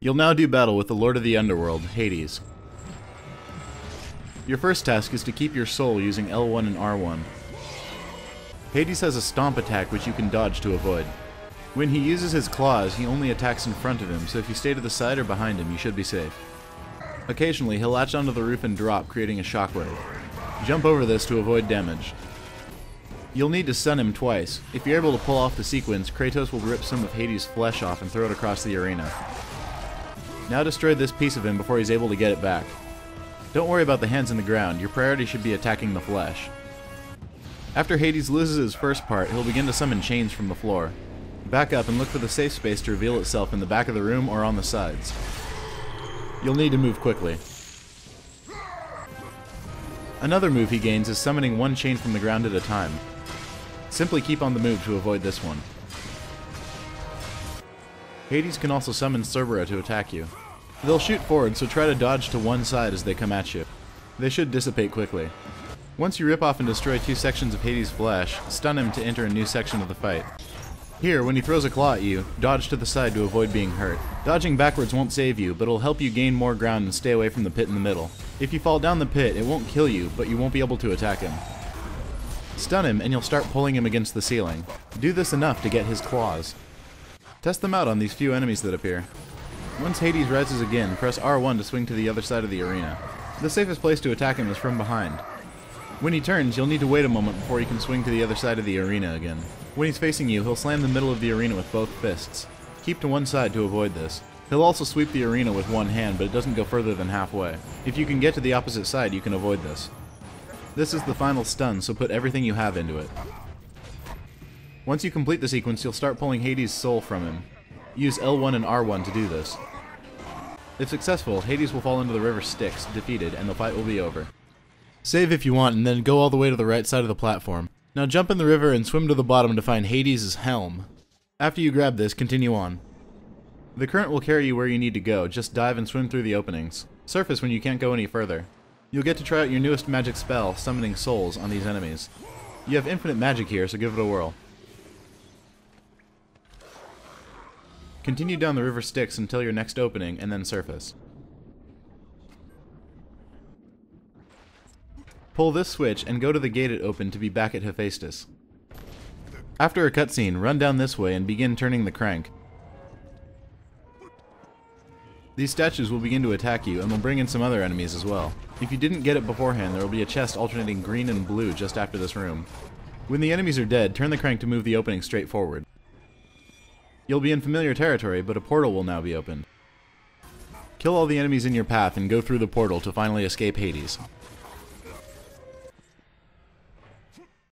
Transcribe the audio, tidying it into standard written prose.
You'll now do battle with the Lord of the Underworld, Hades. Your first task is to keep your soul using L1 and R1. Hades has a stomp attack which you can dodge to avoid. When he uses his claws, he only attacks in front of him, so if you stay to the side or behind him, you should be safe. Occasionally, he'll latch onto the roof and drop, creating a shockwave. Jump over this to avoid damage. You'll need to stun him twice. If you're able to pull off the sequence, Kratos will rip some of Hades' flesh off and throw it across the arena. Now destroy this piece of him before he's able to get it back. Don't worry about the hands in the ground, your priority should be attacking the flesh. After Hades loses his first part, he'll begin to summon chains from the floor. Back up and look for the safe space to reveal itself in the back of the room or on the sides. You'll need to move quickly. Another move he gains is summoning one chain from the ground at a time. Simply keep on the move to avoid this one. Hades can also summon Cerberus to attack you. They'll shoot forward, so try to dodge to one side as they come at you. They should dissipate quickly. Once you rip off and destroy two sections of Hades' flesh, stun him to enter a new section of the fight. Here, when he throws a claw at you, dodge to the side to avoid being hurt. Dodging backwards won't save you, but it'll help you gain more ground and stay away from the pit in the middle. If you fall down the pit, it won't kill you, but you won't be able to attack him. Stun him and you'll start pulling him against the ceiling. Do this enough to get his claws. Test them out on these few enemies that appear. Once Hades rises again, press R1 to swing to the other side of the arena. The safest place to attack him is from behind. When he turns, you'll need to wait a moment before he can swing to the other side of the arena again. When he's facing you, he'll slam the middle of the arena with both fists. Keep to one side to avoid this. He'll also sweep the arena with one hand, but it doesn't go further than halfway. If you can get to the opposite side, you can avoid this. This is the final stun, so put everything you have into it. Once you complete the sequence, you'll start pulling Hades' soul from him. Use L1 and R1 to do this. If successful, Hades will fall into the river Styx, defeated, and the fight will be over. Save if you want, and then go all the way to the right side of the platform. Now jump in the river and swim to the bottom to find Hades' helm. After you grab this, continue on. The current will carry you where you need to go, just dive and swim through the openings. Surface when you can't go any further. You'll get to try out your newest magic spell, summoning souls, on these enemies. You have infinite magic here, so give it a whirl. Continue down the river Styx until your next opening, and then surface. Pull this switch and go to the gate it opened to be back at Hephaestus. After a cutscene, run down this way and begin turning the crank. These statues will begin to attack you and will bring in some other enemies as well. If you didn't get it beforehand, there will be a chest alternating green and blue just after this room. When the enemies are dead, turn the crank to move the opening straight forward. You'll be in familiar territory, but a portal will now be opened. Kill all the enemies in your path and go through the portal to finally escape Hades.